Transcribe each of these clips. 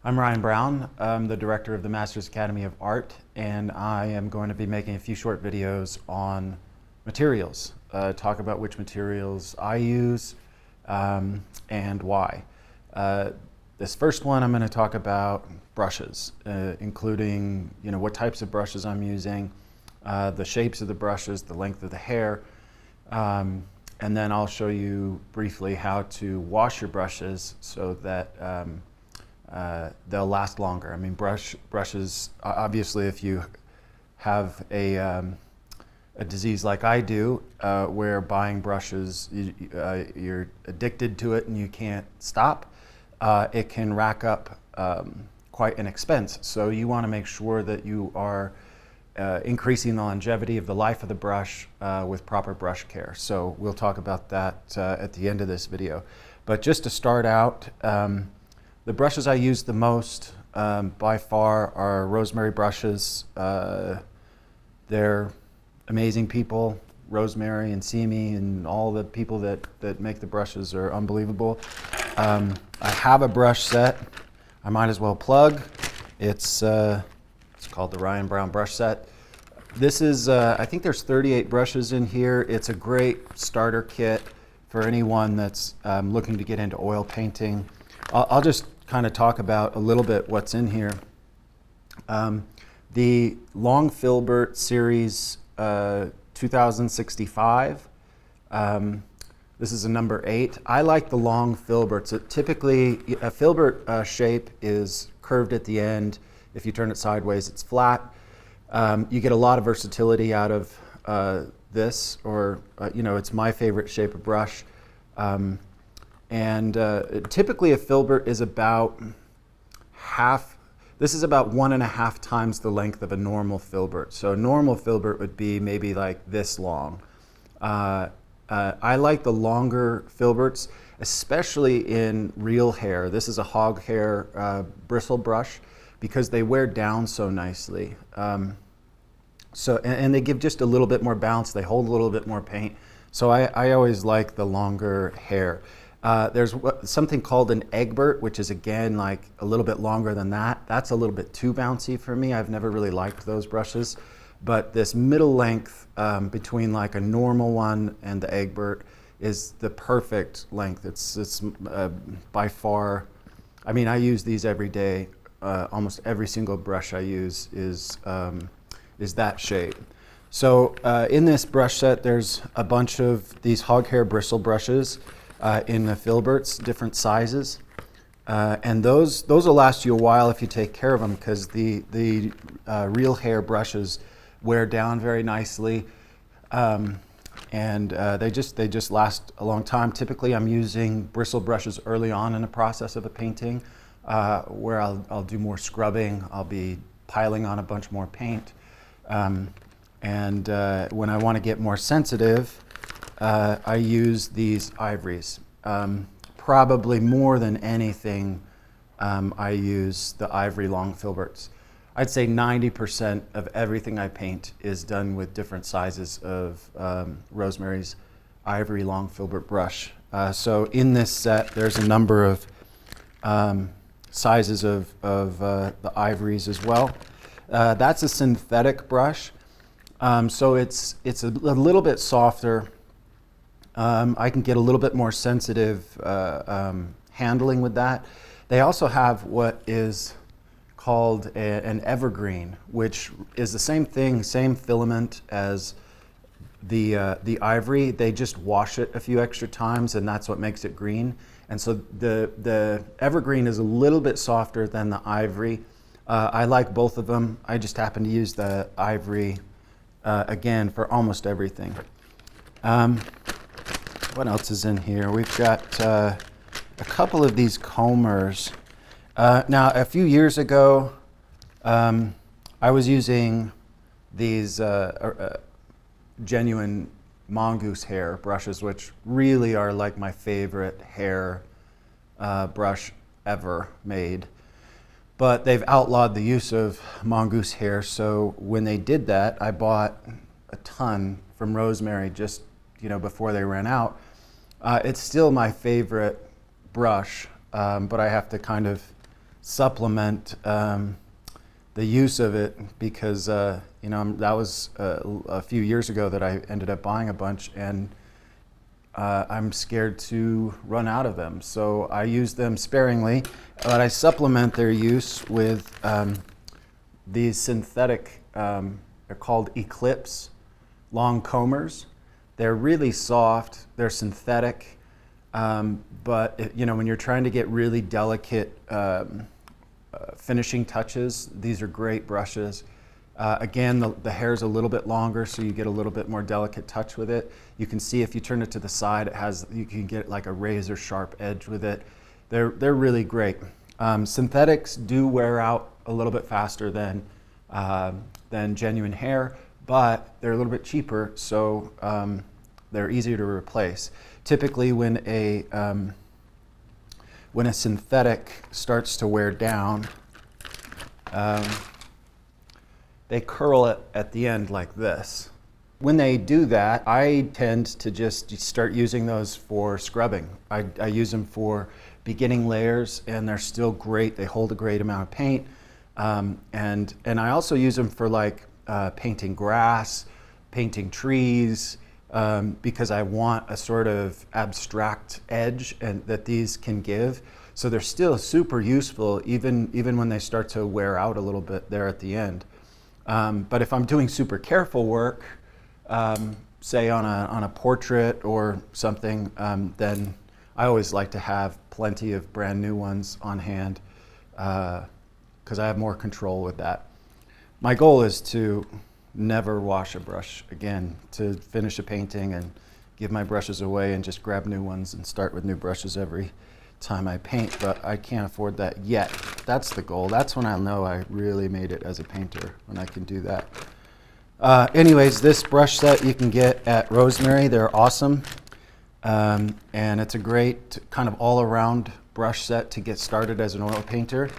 I'm Ryan Brown. I'm the director of the Masters Academy of Art, and I am going to be making a few short videos on materials. Talk about which materials I use and why. This first one, I'm going to talk about brushes, including what types of brushes I'm using, the shapes of the brushes, the length of the hair, and then I'll show you briefly how to wash your brushes so that they'll last longer. I mean, brushes, obviously, if you have a disease like I do, where buying brushes, you're addicted to it and you can't stop, it can rack up quite an expense. So you want to make sure that you are increasing the longevity of the life of the brush with proper brush care. So we'll talk about that at the end of this video. But just to start out, the brushes I use the most by far are Rosemary brushes. They're amazing people. Rosemary and Simi and all the people that make the brushes are unbelievable. I have a brush set. I might as well plug. It's called the Ryan Brown Brush Set. This is, I think there's 38 brushes in here. It's a great starter kit for anyone that's looking to get into oil painting. I'll just kind of talk about a little bit what's in here. The Long Filbert Series 2065. This is a number 8. I like the long filberts. Typically, a filbert shape is curved at the end. If you turn it sideways, it's flat. You get a lot of versatility out of this, or it's my favorite shape of brush. Typically a filbert is about half, this is about 1.5 times the length of a normal filbert. So a normal filbert would be maybe like this long. I like the longer filberts, especially in real hair. This is a hog hair bristle brush because they wear down so nicely. And they give just a little bit more bounce. They hold a little bit more paint. So I always like the longer hair. There's something called an Egbert, which is again like a little bit longer than that. That's a little bit too bouncy for me. I've never really liked those brushes. But this middle length between like a normal one and the Egbert is the perfect length. It's by far, I mean, I use these every day. Almost every single brush I use is that shape. So in this brush set, there's a bunch of these hog hair bristle brushes in the filberts, different sizes. And those will last you a while if you take care of them, because the real hair brushes wear down very nicely. They just last a long time. Typically, I'm using bristle brushes early on in the process of a painting, where I'll do more scrubbing. I'll be piling on a bunch more paint. When I want to get more sensitive, I use these ivories. Probably more than anything, I use the ivory long filberts. I'd say 90% of everything I paint is done with different sizes of Rosemary's ivory long filbert brush. So in this set, there's a number of sizes of the ivories as well. That's a synthetic brush. So it's a little bit softer. I can get a little bit more sensitive handling with that. They also have what is called an evergreen, which is the same thing, same filament as the ivory. They just wash it a few extra times, and that's what makes it green. And so the evergreen is a little bit softer than the ivory. I like both of them. I just happen to use the ivory again for almost everything. What else is in here? We've got a couple of these combers. Now, a few years ago, I was using these genuine mongoose hair brushes, which really are like my favorite hair brush ever made. But they've outlawed the use of mongoose hair, so when they did that, I bought a ton from Rosemary just before they ran out. It's still my favorite brush, but I have to kind of supplement the use of it because you know, that was a few years ago that I ended up buying a bunch, and I'm scared to run out of them. So I use them sparingly, but I supplement their use with these synthetic, they're called Eclipse long combers. They're really soft, they're synthetic, but you know, when you're trying to get really delicate finishing touches, these are great brushes. Again, the hair's a little bit longer, so you get a little bit more delicate touch with it. You can see if you turn it to the side, you can get like a razor sharp edge with it. They're really great. Synthetics do wear out a little bit faster than genuine hair, but they're a little bit cheaper, so they're easier to replace. Typically, when a synthetic starts to wear down, they curl it at the end like this. When they do that, I tend to just start using those for scrubbing. I use them for beginning layers, and they're still great. They hold a great amount of paint. And I also use them for like painting grass, painting trees, because I want a sort of abstract edge and that these can give. So they're still super useful even when they start to wear out a little bit there at the end. But if I'm doing super careful work, say on a portrait or something, then I always like to have plenty of brand new ones on hand because I have more control with that. My goal is to never wash a brush again, to finish a painting and give my brushes away and just grab new ones and start with new brushes every time I paint, but I can't afford that yet. That's the goal. That's when I'll know I really made it as a painter, when I can do that. Anyways, this brush set you can get at Rosemary. They're awesome. And it's a great kind of all-around brush set to get started as an oil painter.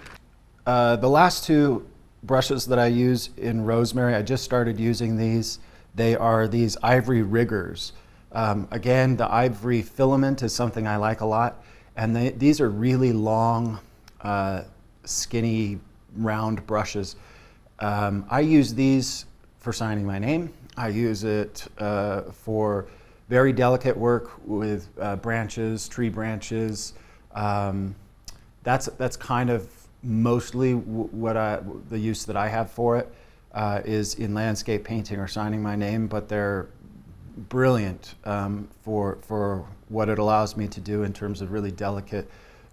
The last two brushes that I use in Rosemary, I just started using these. They are these ivory riggers. Again, the ivory filament is something I like a lot. And these are really long, skinny, round brushes. I use these for signing my name. I use it for very delicate work with branches, tree branches. That's kind of mostly the use that I have for it is in landscape painting or signing my name, but they're brilliant for what it allows me to do in terms of really delicate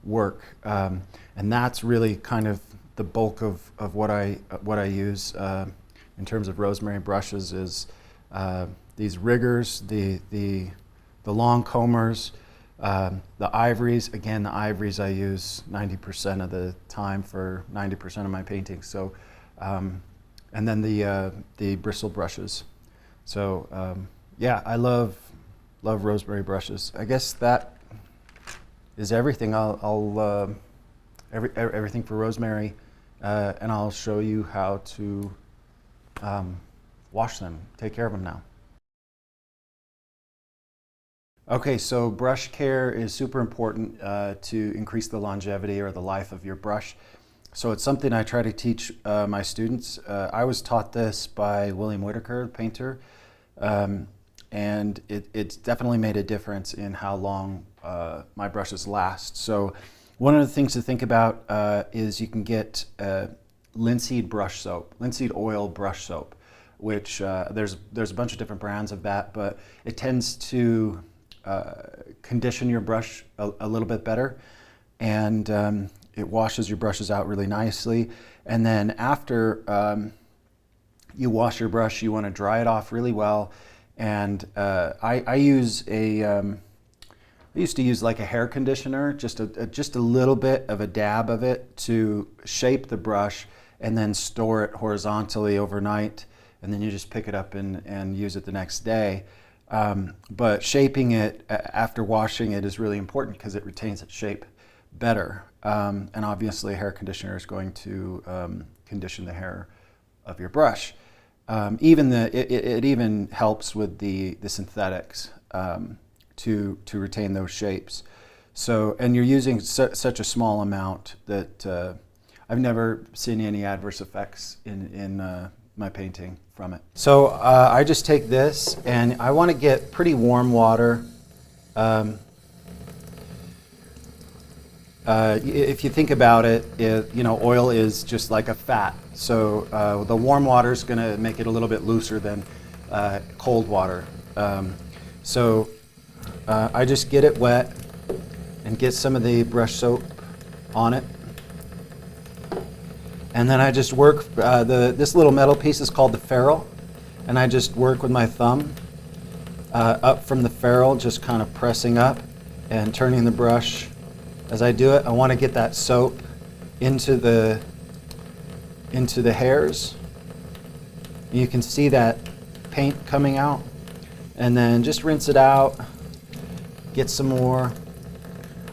work, and that's really kind of the bulk of what I use in terms of Rosemary brushes is these riggers, the long combers, the ivories. Again, the ivories I use 90% of the time for 90% of my paintings. So, and then the bristle brushes. So. Yeah, I love Rosemary brushes. I guess that is everything. Everything for Rosemary, and I'll show you how to wash them, take care of them now. Okay, so brush care is super important to increase the longevity or the life of your brush. So it's something I try to teach my students. I was taught this by William Whitaker, the painter. And it's definitely made a difference in how long my brushes last. So one of the things to think about is you can get linseed brush soap, linseed oil brush soap, which there's a bunch of different brands of that, but it tends to condition your brush a little bit better, and it washes your brushes out really nicely. And then after you wash your brush, you want to dry it off really well. And I used to use like a hair conditioner, just a little bit of a dab of it to shape the brush and then store it horizontally overnight. And then you just pick it up and use it the next day. But shaping it after washing it is really important because it retains its shape better. And obviously a hair conditioner is going to condition the hair of your brush. It even helps with the synthetics to retain those shapes. So, and you're using such a small amount that I've never seen any adverse effects in my painting from it. So I just take this, and I want to get pretty warm water. If you think about it, oil is just like a fat. So the warm water is going to make it a little bit looser than cold water. I just get it wet and get some of the brush soap on it. And then I just work, this little metal piece is called the ferrule, and I just work with my thumb up from the ferrule, just kind of pressing up and turning the brush. As I do it, I want to get that soap into the hairs. You can see that paint coming out, and then just rinse it out, get some more.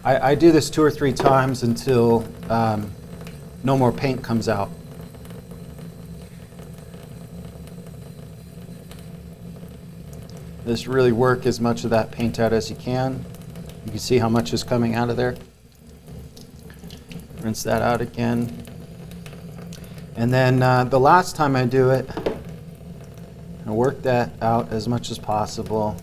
I do this 2 or 3 times until no more paint comes out. Just really work as much of that paint out as you can. You can see how much is coming out of there. Rinse that out again. And then the last time I do it, I work that out as much as possible.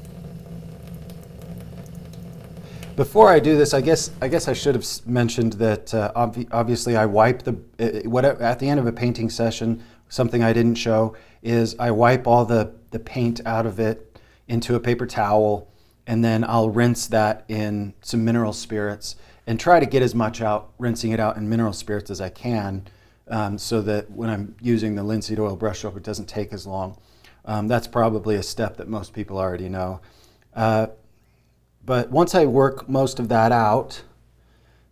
Before I do this, I guess I should have mentioned that obviously I wipe at the end of a painting session. Something I didn't show is I wipe all the paint out of it into a paper towel, and then I'll rinse that in some mineral spirits and try to get as much out, rinsing it out in mineral spirits as I can, so that when I'm using the linseed oil brush soap, it doesn't take as long. That's probably a step that most people already know. But once I work most of that out,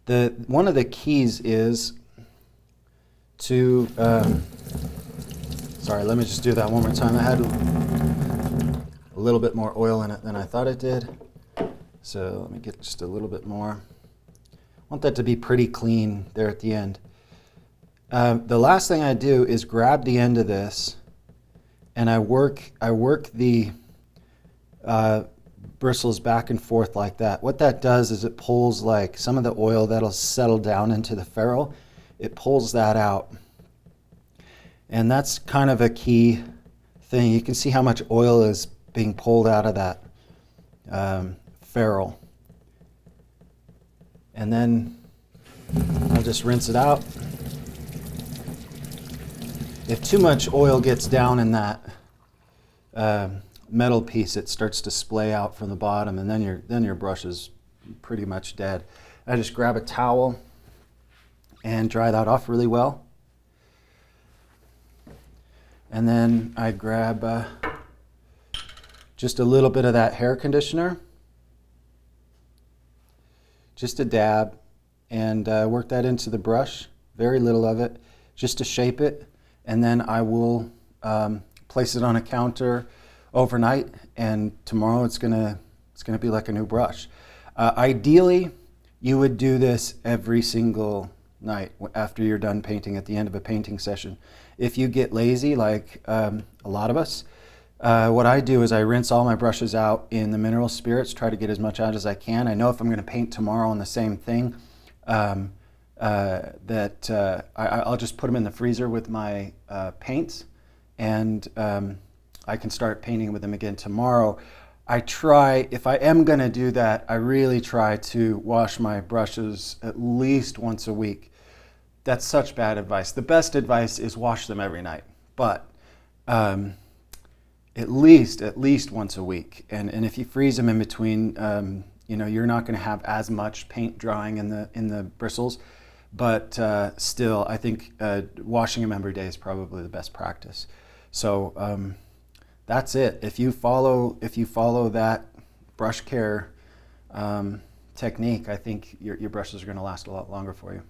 one of the keys is to, sorry, let me just do that one more time. I had a little bit more oil in it than I thought it did. So let me get just a little bit more. I want that to be pretty clean there at the end. The last thing I do is grab the end of this, and I work the bristles back and forth like that. What that does is it pulls like some of the oil that'll settle down into the ferrule. It pulls that out. And that's kind of a key thing. You can see how much oil is being pulled out of that ferrule. And then I'll just rinse it out. If too much oil gets down in that metal piece, it starts to splay out from the bottom, and then your brush is pretty much dead. I just grab a towel and dry that off really well. And then I grab just a little bit of that hair conditioner, just a dab, and work that into the brush, very little of it, just to shape it. And then I will place it on a counter overnight, and tomorrow it's gonna be like a new brush. Ideally, you would do this every single night after you're done painting, at the end of a painting session. If you get lazy, like a lot of us, what I do is I rinse all my brushes out in the mineral spirits, try to get as much out as I can. I know if I'm going to paint tomorrow on the same thing, I'll just put them in the freezer with my paints, and I can start painting with them again tomorrow. I try, if I am going to do that, I really try to wash my brushes at least once a week. That's such bad advice. The best advice is wash them every night, but at least once a week. And if you freeze them in between, you're not going to have as much paint drying in the bristles. But still, I think washing them every day is probably the best practice. So that's it. If you follow that brush care technique, I think your brushes are going to last a lot longer for you.